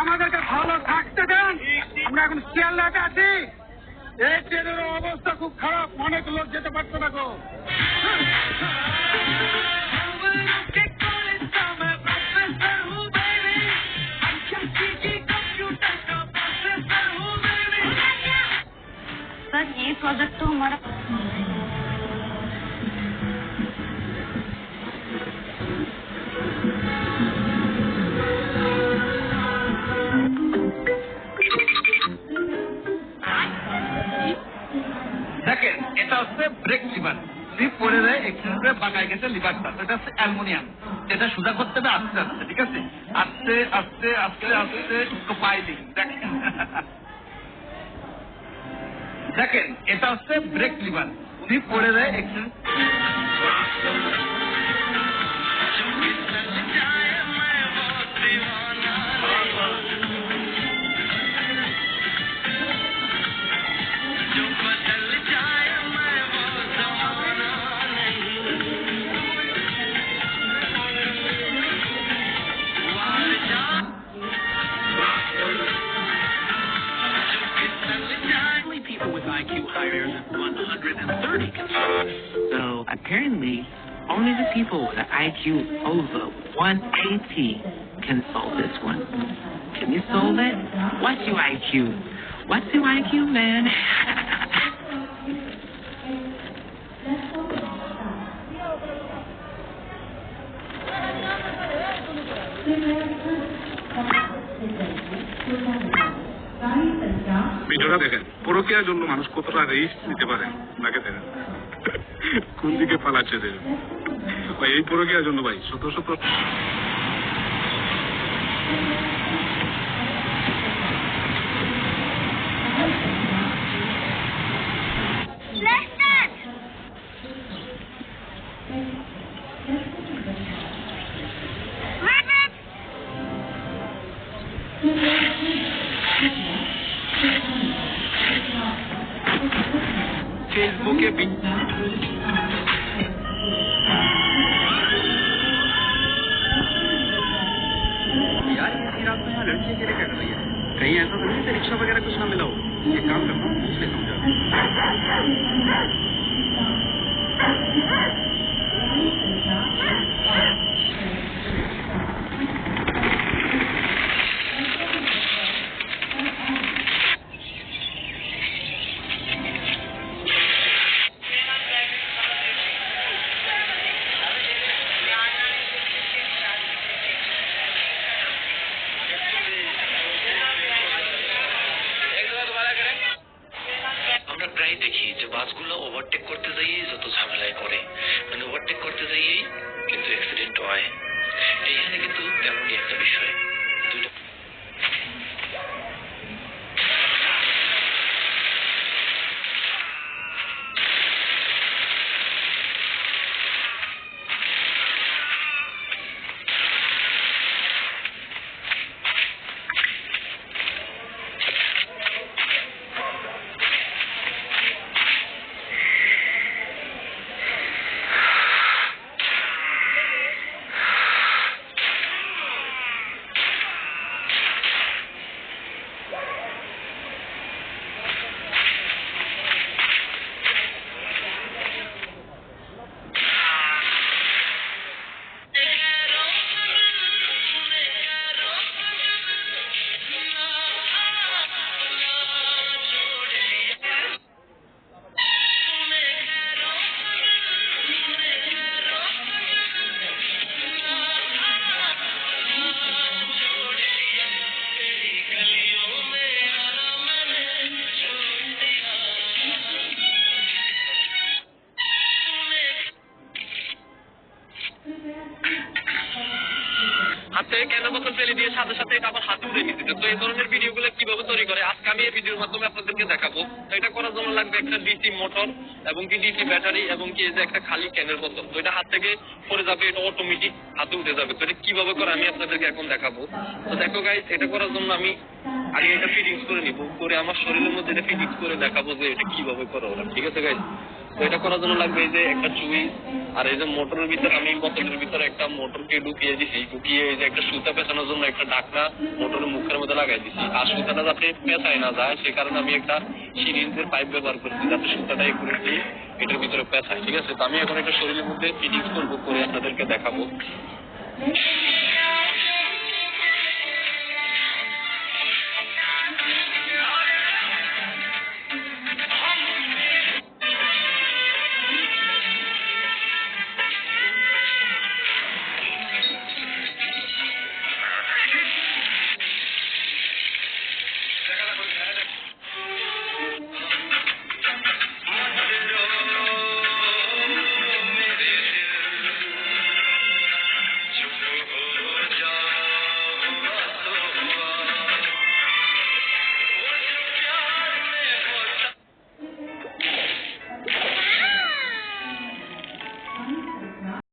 আমাদেরকে ভালো থাকতে দেন। আমরা এখন শিয়ালদাতে আছি। এই ট্রেনের অবস্থা খুব খারাপ, অনেক লোক যেতে পারছে না গো। सर ये प्रोजेक्ट तो हमारा দেখেন এটা হচ্ছে ব্রেক লিভার। স্লিপ পড়ে যায় এক্সিডেন্টে বাঁকায় গেছে লিভারটা। এটা হচ্ছে অ্যালুমিনিয়াম। এটা সোজা করতে হবে আস্তে আস্তে, ঠিক আছে? আস্তে আস্তে আস্তে আস্তে একটু পাই দিন। দেখেন এটা হচ্ছে ব্রেক লিভার। স্লিপ পড়ে যায় accident. IQ higher than 130 can solve it. So apparently, only the people with an IQ over 180 can solve this one. Can you solve it? What's your IQ? What's your IQ, man? ভিডিওটা দেখেন, পরকীয়ার জন্য মানুষ কতটা risk নিতে পারে তাকে দেখেন, কোন দিকে পালাচ্ছে দেখেন ভাই। এই পরকীয়ার জন্য ভাই শত শত फेसबुके यार इतनी रात को यहाँ लड़की अकेले क्या कर रही है? कहीं ऐसा तो नहीं रिक्शा वगैरह कुछ ना मिला हो? एक काम करता हूँ, पूछ लेता हूँ जाके। প্রায় দেখি যে বাসগুলো ওভারটেক করতে যাইয়ে যত ঝামেলায় করে, মানে ওভারটেক করতে যাইয়েই কিন্তু অ্যাক্সিডেন্ট হয়। এইখানে কিন্তু তেমনই একটা বিষয়। ফেলে দিয়ে সাথে সাথে এটা আবার হাতে উঠে নিতে। তো এই ধরনের ভিডিওগুলো কিভাবে তৈরি করে আজকে আমি এই ভিডিওর মাধ্যমে আপনাদেরকে দেখাবো। তো এটা করার জন্য লাগবে একটা ডিসি মোটর এবং কি ডিসি ব্যাটারি এবং কি এই যে একটা খালি ক্যানের বোতল। তো এটা হাত থেকে পড়ে যাবে, এটা অটোমেটিক হাতে উঠে যাবে। তো এটা কিভাবে করে আমি আপনাদেরকে এখন দেখাবো। তো দেখো গাইস, এটা করার জন্য আমি আগে এটা ফিটিংস করে নিব, করে আমার শরীরের মধ্যে এটা ফিটিংস করে দেখাবো যে এটা কিভাবে করে ওরা, ঠিক আছে গাইস। তো এটা করার জন্য লাগবে এই যে একটা চুইস, আর এই যে মোটরের ভিতরে আমি বোতলের ভিতরে একটা মোটরকে ঢুকিয়ে দিছি, ঢুকিয়ে এই যে একটা সুতা পেঁচানোর জন্য একটা ঢাকনা মোটরের মুখের মধ্যে লাগাই দিছি। আর সুতাটা যাতে পেঁচায় না যায় সে কারণে আমি একটা সিরিঞ্জের পাইপ ব্যবহার করেছি যাতে সুতাটা এগুলো দিয়ে এটার ভিতরে পেঁচায়, ঠিক আছে। তো আমি এখন একটা শরীরের মধ্যে ফিটিংস করবো, করে আপনাদেরকে দেখাবো।